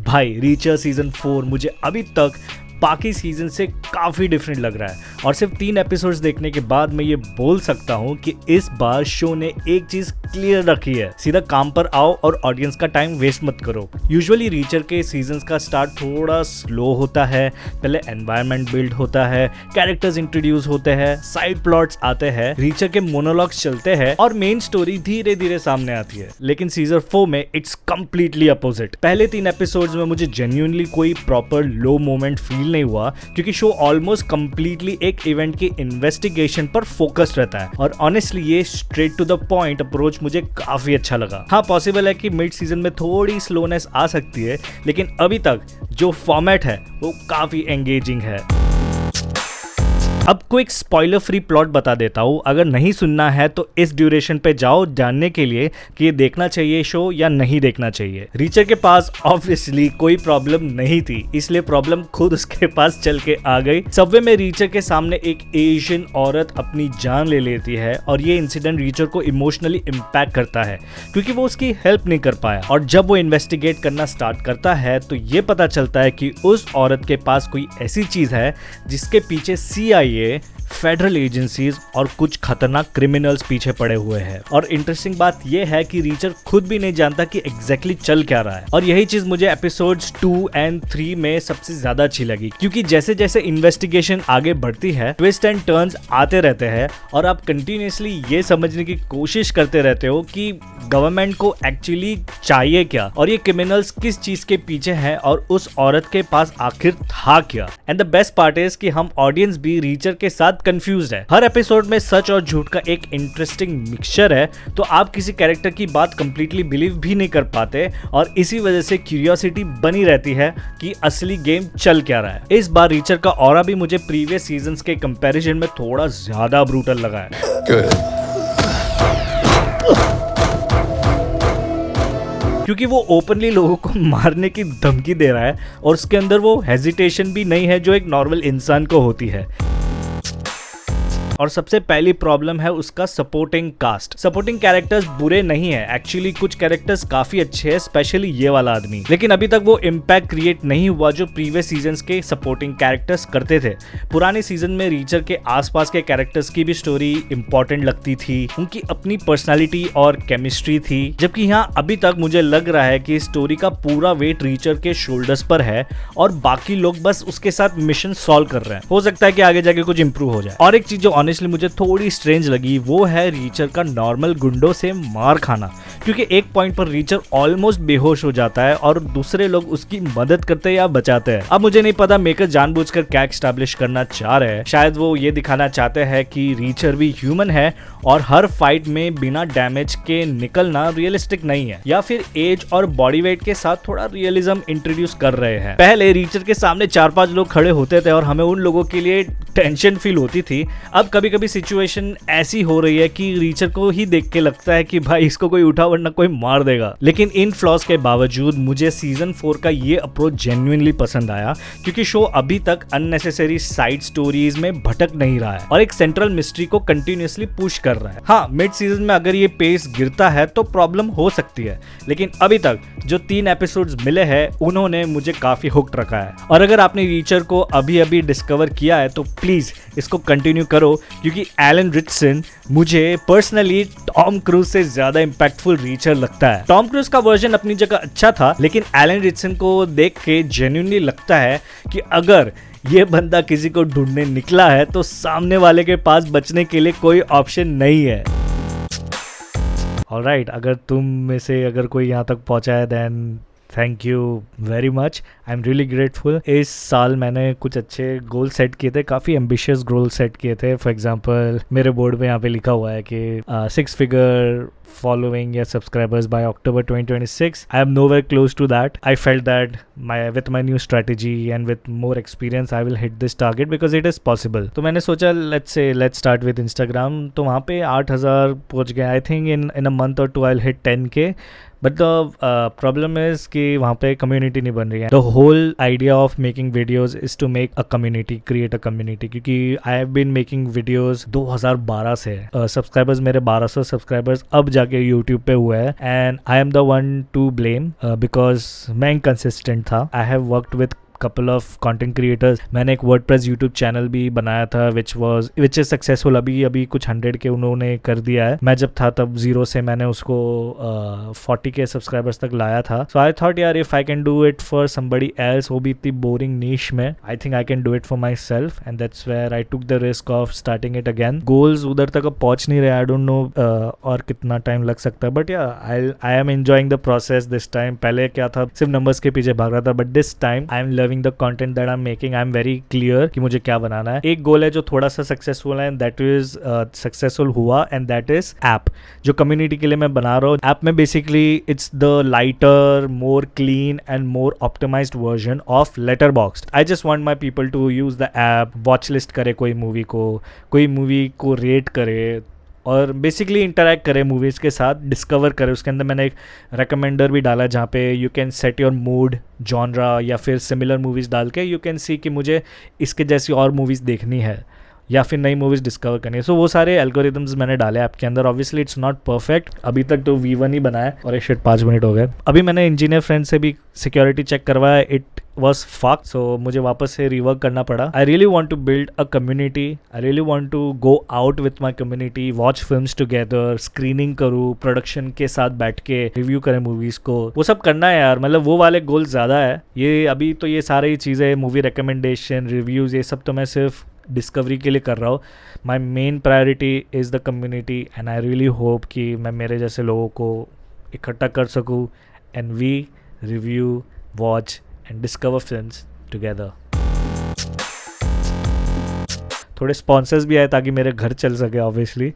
भाई richer season 4 मुझे अभी तक बाकी सीजन से काफ़ी डिफरेंट लग रहा है और सिर्फ 3 एपिसोड्स देखने के बाद मैं ये बोल सकता हूँ कि इस बार शो ने एक चीज़ क्लियर रखी है, सीधा काम पर आओ और ऑडियंस का टाइम वेस्ट मत करो। यूजुअली रीचर के सीजन्स का स्टार्ट थोड़ा स्लो होता है, पहले एनवायरनमेंट बिल्ड होता है, कैरेक्टर्स इंट्रोड्यूस होते हैं, साइड प्लॉट्स आते हैं, रीचर के मोनोलॉग्स चलते हैं और मेन स्टोरी धीरे धीरे सामने आती है। लेकिन सीजन 4 में इट्स कम्प्लीटली अपोजिट। पहले 3 एपिसोड्स में मुझे जेन्युइनली कोई प्रॉपर लो मोमेंट फील नहीं हुआ क्योंकि शो ऑलमोस्ट कंप्लीटली एक इवेंट की इन्वेस्टिगेशन पर फोकस्ड रहता है और ऑनेस्टली ये straight to the point approach मुझे काफी अच्छा लगा। हाँ, पॉसिबल है कि मिड सीजन में थोड़ी स्लोनेस आ सकती है, लेकिन अभी तक जो फॉर्मेट है वो काफी एंगेजिंग है। अब को एक स्पॉइलर फ्री प्लॉट बता देता हूँ, अगर नहीं सुनना है तो इस ड्यूरेशन पे जाओ जानने के लिए कि ये देखना चाहिए शो या नहीं देखना चाहिए। रीचर के पास ऑब्वियसली कोई प्रॉब्लम नहीं थी, इसलिए प्रॉब्लम खुद उसके पास चल के आ गई। सबवे में रीचर के सामने एक एशियन औरत अपनी जान ले लेती है और ये इंसिडेंट रीचर को इमोशनली इम्पैक्ट करता है क्योंकि वो उसकी हेल्प नहीं कर पाया। और जब वो इन्वेस्टिगेट करना स्टार्ट करता है तो ये पता चलता है कि उस औरत के पास कोई ऐसी चीज है जिसके पीछे CIA, फेडरल एजेंसीज और कुछ खतरनाक क्रिमिनल्स पीछे पड़े हुए हैं। और इंटरेस्टिंग बात यह है कि रीचर खुद भी नहीं जानता कि एग्जैक्टली चल क्या रहा है और यही चीज मुझे एपिसोड्स 2 और 3 में सबसे ज्यादा अच्छी लगी क्योंकि जैसे जैसे इन्वेस्टिगेशन आगे बढ़ती है ट्विस्ट एंड टर्न्स आते रहते हैं और आप कंटिन्यूसली ये समझने की कोशिश करते रहते हो कि गवर्नमेंट को एक्चुअली चाहिए क्या और ये क्रिमिनल्स किस चीज के पीछे हैं और उस औरत के पास आखिर था क्या। And the best part is कि हम ऑडियंस भी रीचर के साथ कंफ्यूज्ड है। हर एपिसोड में सच और झूठ का एक इंटरेस्टिंग मिक्सचर है, तो आप किसी कैरेक्टर की बात कंप्लीटली बिलीव भी नहीं कर पाते और इसी वजह से क्यूरियोसिटी बनी रहती है कि असली गेम चल क्या रहा है। इस बार रीचर का ऑरा भी मुझे प्रीवियस सीजन्स के कंपैरिजन में थोड़ा ज्यादा ब्रूटल लगा है। क्योंकि वो ओपनली लोगों को मारने की धमकी दे रहा है और उसके अंदर वो हेजिटेशन भी नहीं है जो एक नॉर्मल इंसान को होती है। और सबसे पहली प्रॉब्लम है उसका सपोर्टिंग कास्ट। सपोर्टिंग कैरेक्टर्स बुरे नहीं है, एक्चुअली कुछ कैरेक्टर्स काफी अच्छे हैं, स्पेशली ये वाला आदमी, लेकिन अभी तक वो इम्पैक्ट क्रिएट नहीं हुआ जो प्रीवियस सीजन्स के सपोर्टिंग कैरेक्टर्स करते थे। पुराने सीजन में रीचर के आसपास के कैरेक्टर्स की भी स्टोरी इंपॉर्टेंट लगती थी, उनकी अपनी पर्सनालिटी और केमिस्ट्री थी, जबकि यहाँ अभी तक मुझे लग रहा है कि स्टोरी का पूरा वेट रीचर के शोल्डर्स पर है और बाकी लोग बस उसके साथ मिशन सॉल्व कर रहे हैं। हो सकता है कि आगे जाके कुछ इंप्रूव हो जाए। और एक चीज जो ऑनेस्टली मुझे थोड़ी स्ट्रेंज लगी वो है रीचर का नॉर्मल गुंडों से मार खाना, क्योंकि एक पॉइंट पर रीचर ऑलमोस्ट बेहोश हो जाता है और दूसरे लोग उसकी मदद करते या बचाते हैं। अब मुझे नहीं पता मेकर जानबूझकर क्या एस्टैब्लिश करना चाह रहे हैं, शायद वो ये दिखाना चाहते हैं कि रीचर भी ह्यूमन है और हर फाइट में बिना डैमेज के निकलना रियलिस्टिक नहीं है, या फिर एज और बॉडी वेट के साथ थोड़ा रियलिज्म इंट्रोड्यूस कर रहे हैं। पहले रीचर के सामने 4-5 लोग खड़े होते थे और हमें उन लोगों के लिए टेंशन फील होती थी। अब कभी कभी सिचुएशन ऐसी हो रही है कि रीचर को ही देख के लगता है कि भाई इसको कोई उठा वरना कोई मार देगा। लेकिन इन फ्लॉज के बावजूद मुझे सीजन 4 का ये अप्रोच जेन्युइनली पसंद आया क्योंकि शो अभी तक अननेसेसरी साइड स्टोरीज में भटक नहीं रहा है और एक सेंट्रल मिस्ट्री को कंटिन्यूअसली पुश कर रहा है। हाँ, मिड सीजन में अगर ये पेस गिरता है तो प्रॉब्लम हो सकती है, लेकिन अभी तक जो 3 एपिसोड्स मिले हैं उन्होंने मुझे काफी हुक्ड रखा है। और अगर आपने रीचर को अभी अभी डिस्कवर किया है तो प्लीज इसको कंटिन्यू करो क्योंकि एलन रिचसन मुझे पर्सनली टॉम क्रूज से ज्यादा इंपैक्टफुल रीचर लगता है। टॉम क्रूज का वर्जन अपनी जगह अच्छा था, लेकिन एलन रिचसन को देख के जेन्युइनली लगता है कि अगर ये बंदा किसी को ढूंढने निकला है तो सामने वाले के पास बचने के लिए कोई ऑप्शन नहीं है। ऑलराइट, अगर तुम में से अगर कोई यहाँ तक पहुंचा है then thank you very much, I am really grateful. इस साल मैंने कुछ अच्छे गोल सेट किए थे, काफ़ी एम्बिशियस गोल सेट किए थे। फॉर एग्जांपल मेरे बोर्ड पे यहाँ पे लिखा हुआ है कि 6 फिगर following या subscribers by October 2026. I am nowhere close to that. I felt that with my new strategy and with more experience I will hit this target because it is possible. तो मैंने सोचा let's start with Instagram. तो वहाँ पे 8,000 पहुँच गए. I think in a month or two I'll hit 10K. But the problem is कि वहाँ पे कम्युनिटी नहीं बन रही है. The whole idea of making videos is to make a community, create a community, क्योंकि I have been making videos 2012 से. Subscribers मेरे 1200 सब्सक्राइबर्स अब जाके यूट्यूब पे हुए हैं, and I am the one two blame because मैं इनकंसिस्टेंट था. I have worked with couple of content creators. मैंने एक WordPress YouTube चैनल भी बनाया था which is successful. अभी कुछ 100 के उन्होंने कर दिया है. मैं जब था तब 0 से मैंने उसको 40 के सब्सक्राइबर्स तक लाया था. So I thought यार if I can do it for somebody else, वो भी इतनी boring niche में, I think I can do it for myself, and that's where I took the risk of starting it again. Goals उधर तक अब पहुंच नहीं रहे. I don't know और कितना टाइम लग सकता है, but yeah, I am enjoying the process this time. पहले क्या था, सिर्फ नंबर्स के पीछे भाग रहा था, but this time I am the content that I'm making. I'm very clear कि मुझे क्या बनाना है. एक गोल है जो थोड़ा सा सक्सेसफुल है, that is सक्सेसफुल हुआ, and that is ऐप जो कम्युनिटी के लिए मैं बना रहा हूँ. ऐप में basically it's the lighter, more clean and more optimised version of Letterboxd. I just want my people to use the app, watch list करे कोई मूवी को रेट करे और बेसिकली इंटरैक्ट करे मूवीज़ के साथ, डिस्कवर करे. उसके अंदर मैंने एक रिकमेंडर भी डाला जहाँ पे you can set your mood, genre या फिर सिमिलर मूवीज़ डाल के यू कैन सी कि मुझे इसके जैसी और मूवीज़ देखनी है या फिर नई मूवीज़ डिस्कवर करनी है. सो वो सारे एल्गोरिदम्स मैंने डाले ऐप के अंदर. Obviously it's not perfect. अभी तक तो V1 ही बना है और एक शिट 5 मिनट हो गए. अभी मैंने इंजीनियर फ्रेंड से भी सिक्योरिटी चेक करवाया. इट was fucked, so मुझे वापस से रिवर्क करना पड़ा. I really want to build a community. I really want to go out with my community, watch films together, screening करूँ, प्रोडक्शन के साथ बैठ के रिव्यू करें मूवीज़ को. वो सब करना है यार. मतलब वो वाले गोल ज़्यादा है. ये अभी तो ये सारी चीज़ें, मूवी रिकमेंडेशन, रिव्यूज़, ये सब तो मैं सिर्फ डिस्कवरी के लिए कर रहा हूँ. My main priority is the community, and I really hope कि मैं मेरे जैसे लोगों को इकट्ठा कर सकूँ and we review, watch and discover films together. थोड़े स्पॉन्सर्स भी आए ताकि मेरे घर चल सके ऑब्वियसली.